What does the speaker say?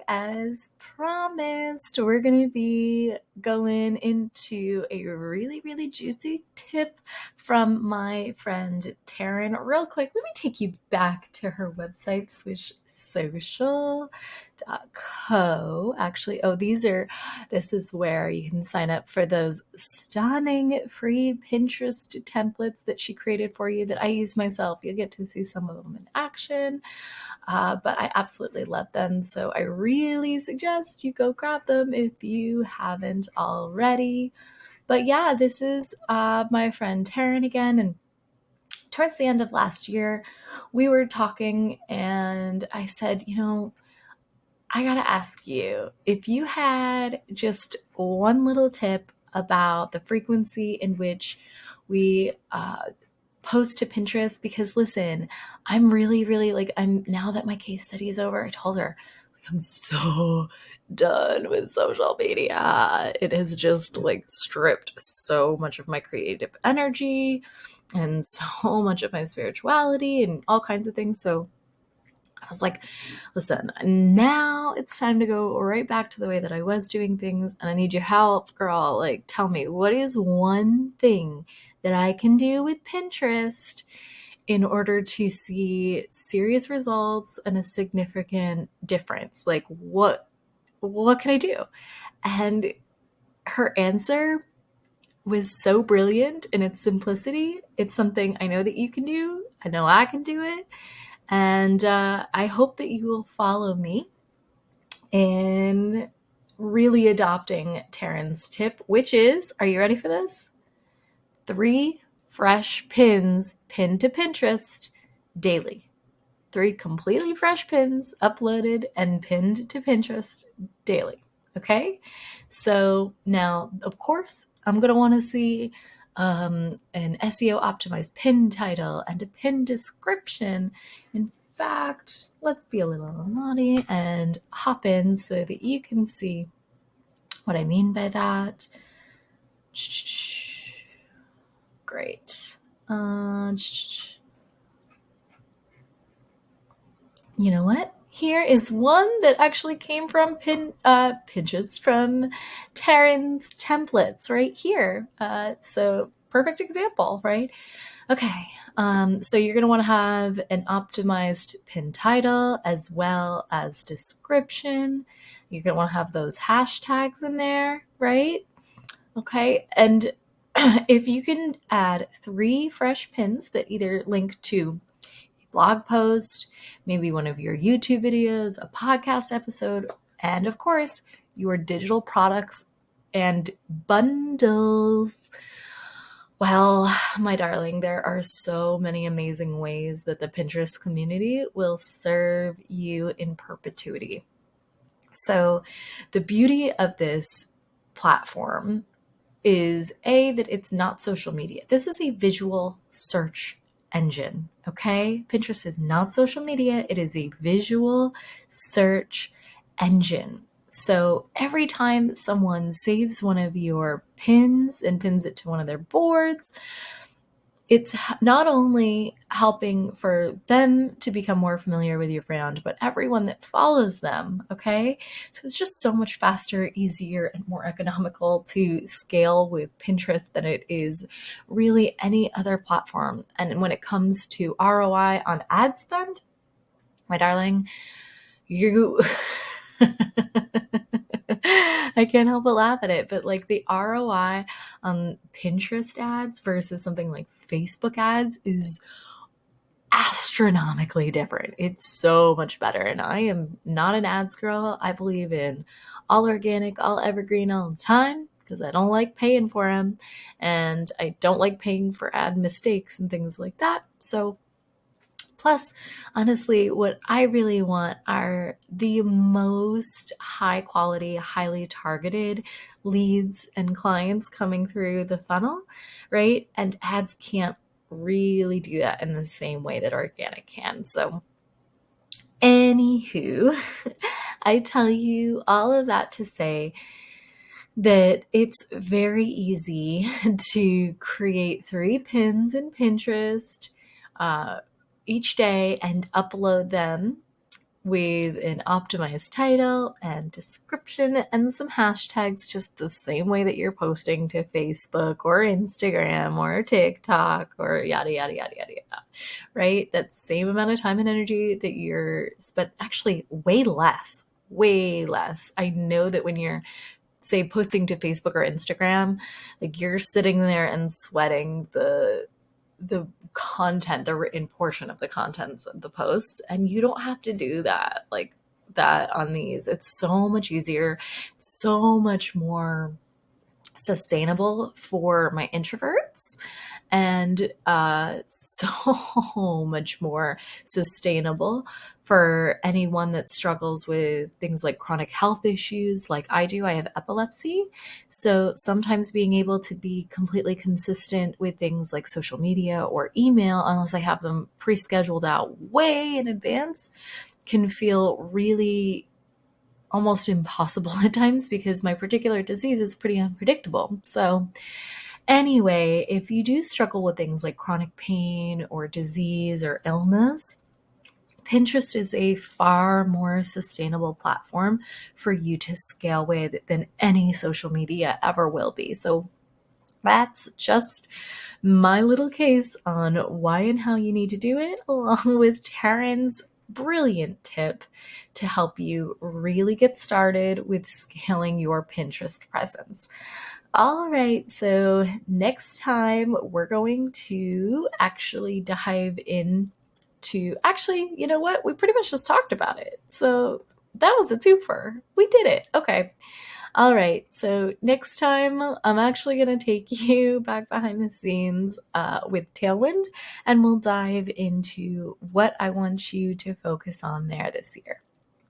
as promised, we're going to be going into a really, really juicy tip from my friend Taryn. Real quick, let me take you back to her website, swishsocial.co. Actually, this is where you can sign up for those stunning free Pinterest templates that she created for you that I use myself. You'll get to see some of them in action. But I absolutely love them. So I really suggest you go grab them if you haven't already. But yeah, this is my friend Taryn again. And towards the end of last year, we were talking and I said, I got to ask you if you had just one little tip about the frequency in which we post to Pinterest, because listen, I'm really, really now that my case study is over, I told her, I'm so done with social media. It has just stripped so much of my creative energy and so much of my spirituality and all kinds of things. So I was like, listen, now it's time to go right back to the way that I was doing things, and I need your help, girl. Tell me, what is one thing that I can do with Pinterest in order to see serious results and a significant difference? What can I do? And her answer was so brilliant in its simplicity. It's something I know that you can do. I know I can do it. And I hope that you will follow me in really adopting Taryn's tip, which is, are you ready for this? 3 fresh pins pinned to Pinterest daily. 3 completely fresh pins uploaded and pinned to Pinterest daily. Okay? So now, of course, I'm going to want to see an SEO optimized pin title and a pin description. In fact, let's be a little naughty and hop in so that you can see what I mean by that. Great. You know what? Here is one that actually came from Pinterest, from Taryn's templates right here. So perfect example, right? Okay. So you're going to want to have an optimized pin title as well as description. You're going to want to have those hashtags in there, right? Okay. And if you can add 3 fresh pins that either link to blog post, maybe one of your YouTube videos, a podcast episode, and of course, your digital products and bundles. Well, my darling, there are so many amazing ways that the Pinterest community will serve you in perpetuity. So the beauty of this platform is that it's not social media. This is a visual search engine, okay? Pinterest is not social media. It is a visual search engine. So every time someone saves one of your pins and pins it to one of their boards, it's not only helping for them to become more familiar with your brand, but everyone that follows them, okay? So it's just so much faster, easier, and more economical to scale with Pinterest than it is really any other platform. And when it comes to ROI on ad spend, my darling, you... I can't help but laugh at it, but the ROI on Pinterest ads versus something like Facebook ads is astronomically different. It's so much better. And I am not an ads girl. I believe in all organic, all evergreen, all the time, because I don't like paying for them. And I don't like paying for ad mistakes and things like that. So plus, honestly, what I really want are the most high quality, highly targeted leads and clients coming through the funnel, right? And ads can't really do that in the same way that organic can. So anywho, I tell you all of that to say that it's very easy to create 3 pins in Pinterest each day and upload them with an optimized title and description and some hashtags, just the same way that you're posting to Facebook or Instagram or TikTok or yada, yada, yada, yada, yada, right? That same amount of time and energy that you're spent, actually way less, way less. I know that when you're, say, posting to Facebook or Instagram, like you're sitting there and sweating the content, the written portion of the contents of the posts, and you don't have to do that like that on these. It's so much easier, so much more sustainable for my introverts, and so much more sustainable for anyone that struggles with things like chronic health issues like I do. I have epilepsy. So sometimes being able to be completely consistent with things like social media or email, unless I have them pre scheduled out way in advance, can feel really almost impossible at times because my particular disease is pretty unpredictable. So, anyway, if you do struggle with things like chronic pain or disease or illness, Pinterest is a far more sustainable platform for you to scale with than any social media ever will be. So, that's just my little case on why and how you need to do it, along with Taryn's brilliant tip to help you really get started with scaling your Pinterest presence. All right, so next time we're going to actually dive in to, actually, you know what? We pretty much just talked about it. So that was a twofer. We did it. Okay. All right, so next time I'm actually going to take you back behind the scenes with Tailwind, and we'll dive into what I want you to focus on there this year.